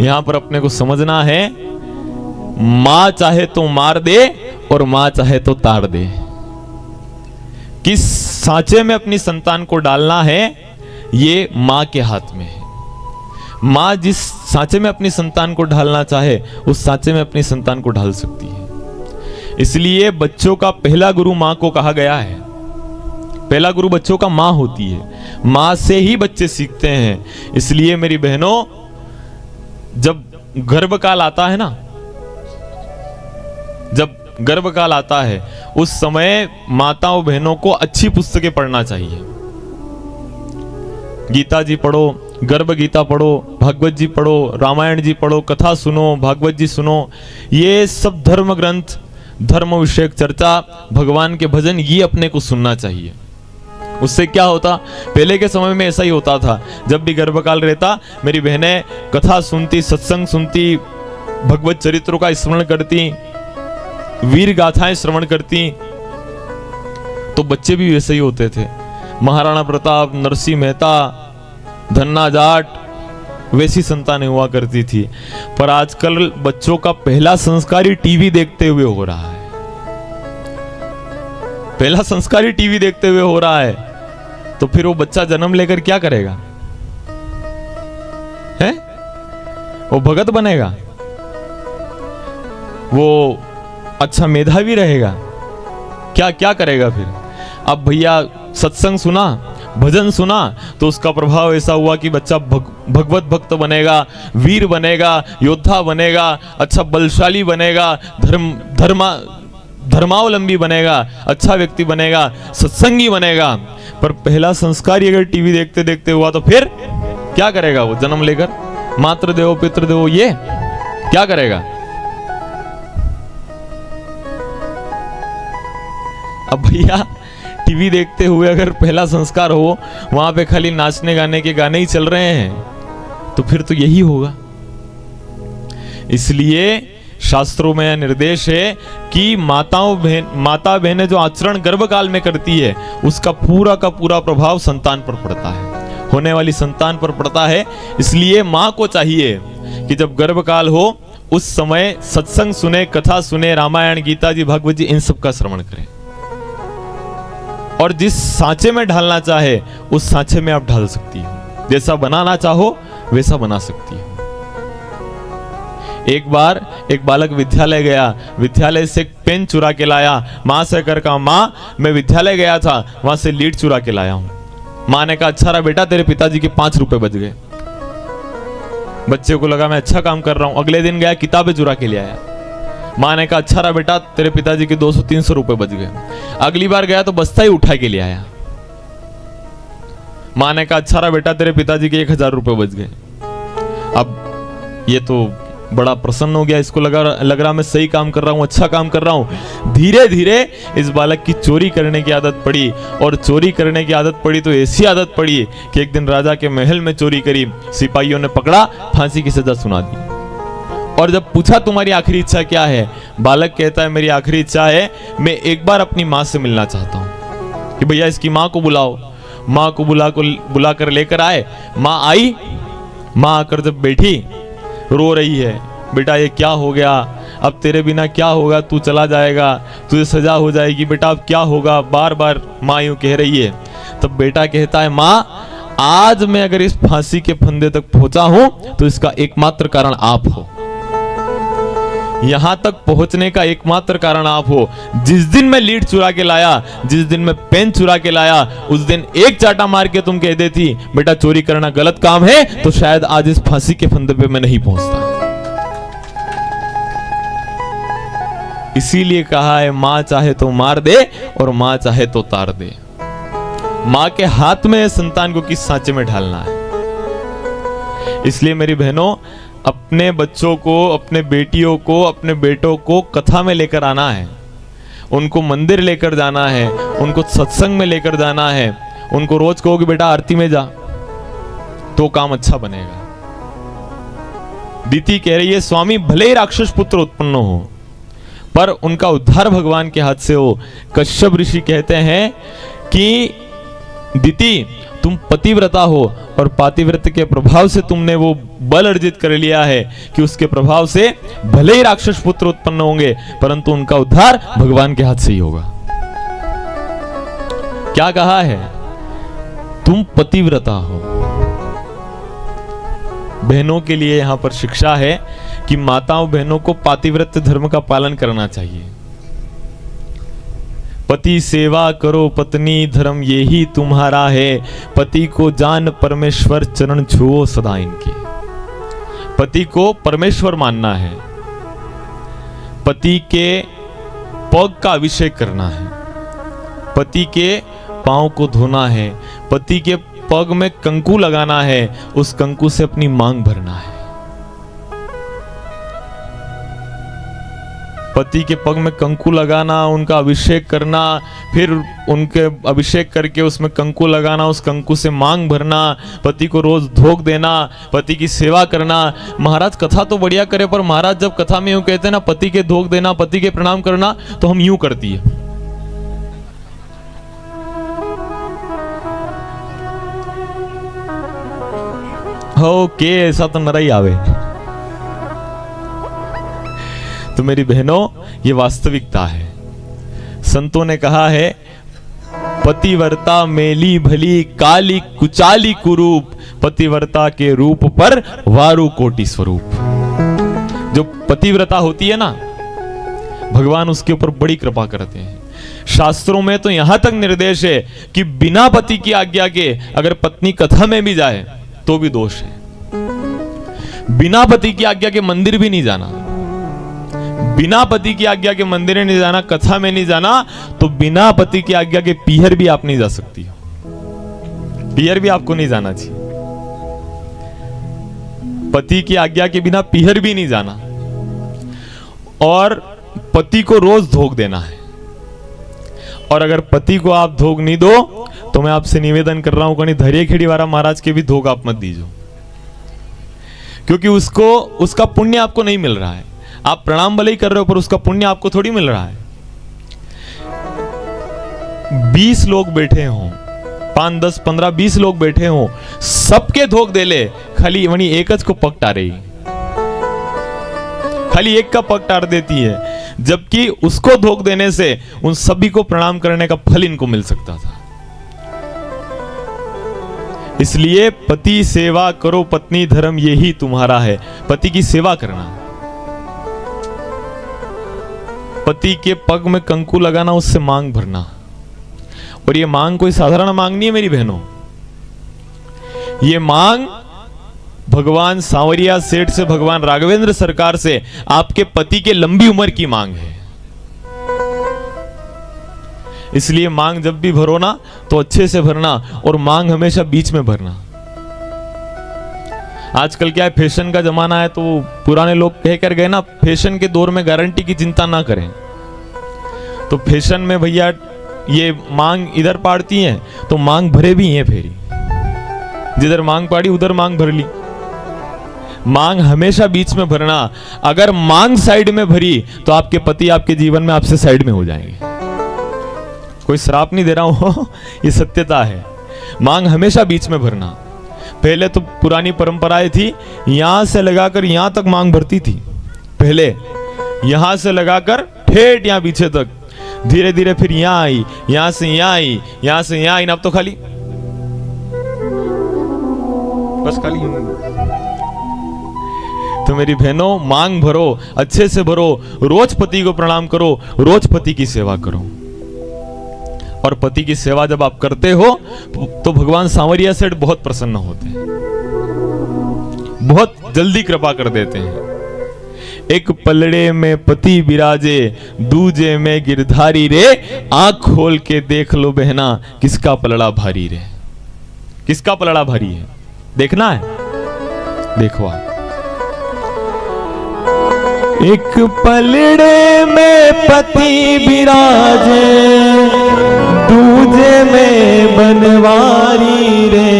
यहां पर अपने को समझना है, मां चाहे तो मार दे और मां चाहे तो ताड़ दे। किस सांचे में अपनी संतान को डालना है ये मां के हाथ में है। मां जिस सांचे में अपनी संतान को ढालना चाहे उस सांचे में अपनी संतान को ढाल सकती है। इसलिए बच्चों का पहला गुरु मां को कहा गया है। पहला गुरु बच्चों का मां होती है, मां से ही बच्चे सीखते हैं। इसलिए मेरी बहनों, जब गर्भकाल आता है ना, जब गर्भकाल आता है उस समय माताओं बहनों को अच्छी पुस्तकें पढ़ना चाहिए। गीता जी पढ़ो, गर्भ गीता पढ़ो, भागवत जी पढ़ो, रामायण जी पढ़ो, कथा सुनो, भागवत जी सुनो। ये सब धर्म ग्रंथ, धर्म विषयक चर्चा, भगवान के भजन, ये अपने को सुनना चाहिए। उससे क्या होता, पहले के समय में ऐसा ही होता था। जब भी गर्भकाल रहता, मेरी बहनें कथा सुनती, सत्संग सुनती, भगवत चरित्रों का स्मरण करती, वीर गाथाएं श्रवण करती, तो बच्चे भी वैसे ही होते थे। महाराणा प्रताप, नरसिंह मेहता, धन्ना जाट, वैसी संतानें हुआ करती थी। पर आजकल बच्चों का पहला संस्कार ही टीवी देखते हुए हो रहा है। पहला संस्कार ही टीवी देखते हुए हो रहा है। तो फिर वो बच्चा जन्म लेकर क्या करेगा? है वो भगत बनेगा? वो अच्छा मेधावी रहेगा? क्या क्या करेगा फिर? अब भैया सत्संग सुना, भजन सुना, तो उसका प्रभाव ऐसा हुआ कि बच्चा भगवत भक्त बनेगा, वीर बनेगा, योद्धा बनेगा, अच्छा बलशाली बनेगा, धर्मावलंबी बनेगा, अच्छा व्यक्ति बनेगा, सत्संगी बनेगा। पर पहला संस्कार अगर टीवी देखते देखते हुआ तो फिर क्या करेगा वो जन्म लेकर? मातृ देवो पितृ देवो, ये क्या करेगा? अब भैया टीवी देखते हुए अगर पहला संस्कार हो, वहां पे खाली नाचने गाने के गाने ही चल रहे हैं, तो फिर तो यही होगा। इसलिए शास्त्रों में निर्देश है कि माता बहनें जो आचरण गर्भकाल में करती है, उसका पूरा का पूरा प्रभाव संतान पर पड़ता है, होने वाली संतान पर पड़ता है। इसलिए मां को चाहिए कि जब गर्भकाल हो उस समय सत्संग सुने, कथा सुने, रामायण, गीता जी, भागवत जी, इन सब का श्रवण करें। और जिस सांचे में ढालना चाहे उस सांचे में आप ढाल सकती हो। जैसा बनाना चाहो वैसा बना सकती हो। एक बार एक बालक विद्यालय गया, विद्यालय से एक पेन चुरा के लाया। मां से कर कहा, मां मैं विद्यालय गया था, वहां से लीड चुरा के लाया हूं। मां ने कहा, अच्छा रहा बेटा, तेरे पिताजी के 5 रुपए बच गए। बच्चे को लगा मैं अच्छा काम कर रहा हूं। अगले दिन गया, किताबें चुरा के ले आया। मां ने कहा, अच्छा रहा बेटा, तेरे पिताजी के 200-300 रुपए बच गए। अगली बार गया तो बस्ता ही उठा के ले आया। मां ने कहा, अच्छा रहा बेटा, तेरे पिताजी के 1000 रुपए बच गए। अब ये तो बड़ा प्रसन्न हो गया, इसको लग रहा मैं सही काम कर रहा हूं, अच्छा काम कर रहा हूं। धीरे धीरे इस बालक की चोरी करने की आदत पड़ी, और चोरी करने की आदत पड़ी तो ऐसी आदत पड़ी कि एक दिन राजा के महल में चोरी करी, सिपाहियों ने पकड़ा, फांसी की सजा सुना दी। और जब पूछा तुम्हारी आखिरी इच्छा क्या है, बालक कहता है मेरी आखिरी इच्छा है, मैं एक बार अपनी मां से मिलना चाहता हूं। कि भैया इसकी मां को बुलाओ। मां को बुलाकर लेकर आए। मां आई, मां आकर जब बैठी, रो रही है, बेटा ये क्या हो गया, अब तेरे बिना क्या होगा, तू चला जाएगा, तुझे सजा हो जाएगी, बेटा अब क्या होगा, बार बार मां यूं कह रही है। तब बेटा कहता है, मां आज मैं अगर इस फांसी के फंदे तक पहुंचा हूं तो इसका एकमात्र कारण आप हो। यहां तक पहुंचने का एकमात्र कारण आप हो। जिस दिन मैं लीड चुरा के लाया, जिस दिन मैं पेन चुरा के लाया, उस दिन एक चाटा मार के तुम कह देती बेटा चोरी करना गलत काम है, तो शायद आज इस फांसी के फंदे पे मैं नहीं पहुंचता। इसीलिए कहा है, मां चाहे तो मार दे और मां चाहे तो तार दे। मां के हाथ में संतान को किस सांचे में ढालना है। इसलिए मेरी बहनों, अपने बच्चों को, अपने बेटियों को, अपने बेटों को कथा में लेकर आना है, उनको मंदिर लेकर जाना है, उनको सत्संग में लेकर जाना है। उनको रोज कहोगे बेटा आरती में जा, तो काम अच्छा बनेगा। दीति कह रही है, स्वामी भले ही राक्षस पुत्र उत्पन्न हो, पर उनका उद्धार भगवान के हाथ से हो। कश्यप ऋषि कहते हैं कि दीति तुम पतिव्रता हो और पातिव्रत्य के प्रभाव से तुमने वो बल अर्जित कर लिया है कि उसके प्रभाव से भले ही राक्षस पुत्र उत्पन्न होंगे परंतु उनका उद्धार भगवान के हाथ से ही होगा। क्या कहा है? तुम पतिव्रता हो। बहनों के लिए यहां पर शिक्षा है कि माताओं बहनों को पातिव्रत्य धर्म का पालन करना चाहिए। पति सेवा करो पत्नी धर्म यही तुम्हारा है, पति को जान परमेश्वर चरण छुओ सदा इनके। पति को परमेश्वर मानना है, पति के पग का अभिषेक करना है, पति के पांव को धोना है, पति के पग में कंकु लगाना है, उस कंकु से अपनी मांग भरना है। पति के पग में कंकु लगाना, उनका अभिषेक करना, फिर उनके अभिषेक करके उसमें कंकु लगाना, उस कंकु से मांग भरना, पति को रोज धोख देना, पति की सेवा करना। महाराज कथा तो बढ़िया करे, पर महाराज जब कथा में यूं कहते हैं ना पति के धोख देना, पति के प्रणाम करना, तो हम यूं करती है। ओके, ऐसा तो नरा ही आवे। तो मेरी बहनों, ये वास्तविकता है। संतों ने कहा है पतिव्रता मेली भली काली कुचाली कुरूप, पतिव्रता के रूप पर वारु कोटि स्वरूप। जो पतिव्रता होती है ना, भगवान उसके ऊपर बड़ी कृपा करते हैं। शास्त्रों में तो यहां तक निर्देश है कि बिना पति की आज्ञा के अगर पत्नी कथा में भी जाए तो भी दोष है। बिना पति की आज्ञा के मंदिर भी नहीं जाना, बिना पति की आज्ञा के मंदिर में नहीं जाना, कथा में नहीं जाना, तो बिना पति की आज्ञा के पीहर भी आप नहीं जा सकती हो। पीहर भी आपको नहीं जाना चाहिए। पति की आज्ञा के बिना पीहर भी नहीं जाना। और पति को रोज धोख देना है। और अगर पति को आप धोख नहीं दो तो मैं आपसे निवेदन कर रहा हूं कि धैर्य खेड़ी वाला महाराज के भी धोख आप मत दीजिए, क्योंकि उसका पुण्य आपको नहीं मिल रहा है। आप प्रणाम भले ही कर रहे हो पर उसका पुण्य आपको थोड़ी मिल रहा है। 20 लोग बैठे हों, 5, 10, 15, 20 लोग बैठे हों, सबके धोख दे ले, खाली वनी एकच को पग टारेगी, खाली एक का पग टार देती है, जबकि उसको धोख देने से उन सभी को प्रणाम करने का फल इनको मिल सकता था। इसलिए पति सेवा करो पत्नी धर्म यही तुम्हारा है। पति की सेवा करना, पति के पग में कंकु लगाना, उससे मांग भरना। और ये मांग कोई साधारण मांग नहीं है मेरी बहनों। ये मांग भगवान सांवरिया सेठ से, भगवान राघवेंद्र सरकार से आपके पति के लंबी उम्र की मांग है। इसलिए मांग जब भी भरो ना तो अच्छे से भरना, और मांग हमेशा बीच में भरना। आजकल क्या है, फैशन का जमाना है, तो पुराने लोग कह कर गए ना, फैशन के दौर में गारंटी की चिंता ना करें। तो फैशन में भैया ये मांग इधर पाड़ती हैं तो मांग भरे भी हैं फेरी, जिधर मांग पाड़ी उधर मांग भर ली। मांग हमेशा बीच में भरना। अगर मांग साइड में भरी तो आपके पति आपके जीवन में आपसे साइड में हो जाएंगे। कोई श्राप नहीं दे रहा हूं, ये सत्यता है। मांग हमेशा बीच में भरना। पहले तो पुरानी परंपराएं थी, यहां से लगाकर यहां तक मांग भरती थी। पहले यहां से लगाकर ठेठ यहां पीछे तक, धीरे धीरे फिर यहां आई, यहां से यहां आई, यहां से यहां आई, अब तो खाली बस खाली। तो मेरी बहनों, मांग भरो, अच्छे से भरो, रोज पति को प्रणाम करो, रोज पति की सेवा करो। और पति की सेवा जब आप करते हो तो भगवान सांवरिया सेठ बहुत प्रसन्न होते हैं, बहुत जल्दी कृपा कर देते हैं। एक पलड़े में पति बिराजे, दूजे में गिरधारी रे, आंख खोल के देख लो बहना, किसका पलड़ा भारी रे। किसका पलड़ा भारी है देखना है, देखो आप। एक पलड़े में पति बिराजे, दूजे में बनवारी रे,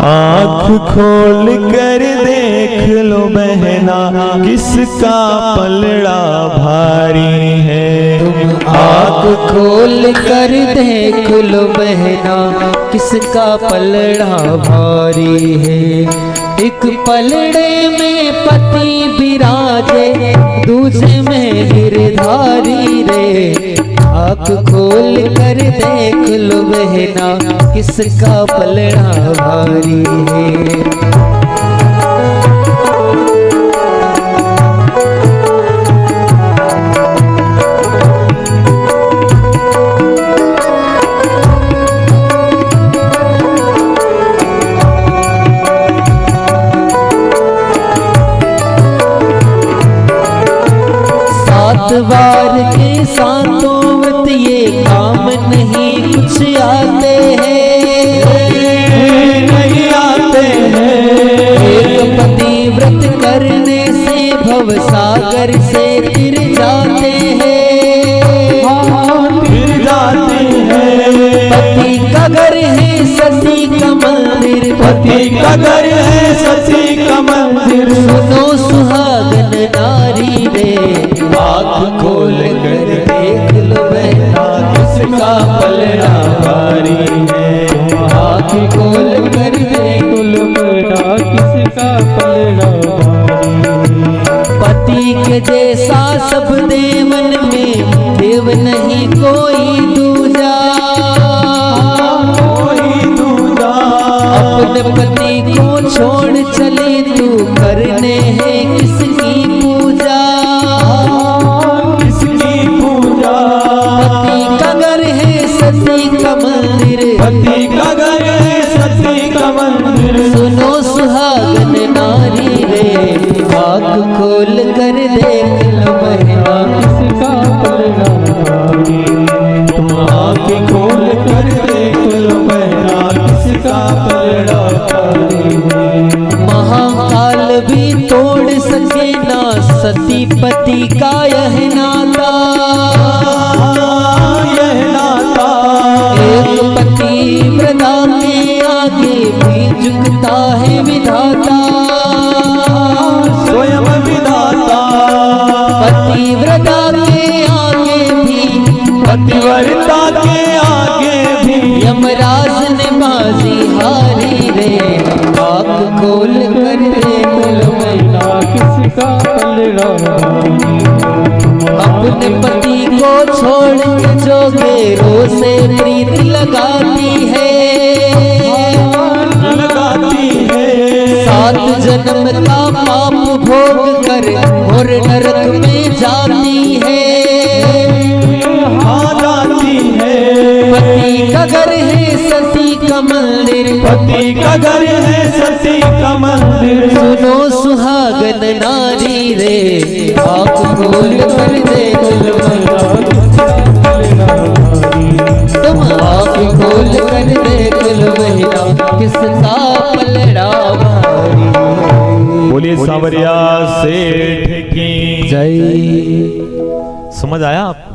आँख खोल कर देख लो बहना, किसका पलड़ा भारी है। तुम आँख खोल कर देख लो बहना, किसका पलड़ा भारी है। एक पलड़े में पति विराजे, दूसरे में गिरधारी रे। आँख खोल कर देख लो बहना, किसका पलड़ा भारी है। बार के सातों व्रत ये काम नहीं कुछ आते हैं, नहीं आते हैं। एक पति व्रत करने से भव सागर से तिर जाते हैं, तिर जाते हैं। पति का घर है सती का मंदिर, पति का घर है सती का मंदिर। सुनो सुहागन नारी रे, आँख खोल कर देख लो बहना, किसका पलड़ा भारी है। आँख खोल कर देख लो बहना, किसका पलड़ा भारी है। पति के जैसा सब देवन में देव नहीं कोई दूजा, कोई दूजा। अपने पति को छोड़ चले तू, करने हैं किसकी पूजा, किसकी पूजा। पति का घर है सती का मंदिर, पति का घर है सती का मंदिर। सुनो सुहागन नारी रे, आँख खोल कर देख लो बहना, किसका पलड़ा भारी। तुम आँख खोल कर देख लो बहना, किसका पलड़ा भारी है। महाकाल भी तोड़ सके ना सती पति का यह नाता, यह नाता। एक पति व्रता के आगे भी झुकता है विधाता, स्वयं विधाता। पति व्रता के आगे भी, पतिव्रता के आगे भी यमराज ने बाजी हारी रे। आँख खोल कर देख लो बहना, किसका पलड़ा भारी। अपने पति को छोड़ के जो गैरों से प्रीत लगाती है, लगाती है। 7 जन्म का पाप भोग कर और नरक में जाती है, जाती है। पति का घर है सती का मंदिर, पति का घर है सती का मंदिर। सुनो सुहागन नारी रे, आँख खोल कर देख लो तुम, आँख खोल कर देख लो बहना, किसका पलड़ा भारी। बोलिए सांवरिया सेठ की जय। समझ आया आप?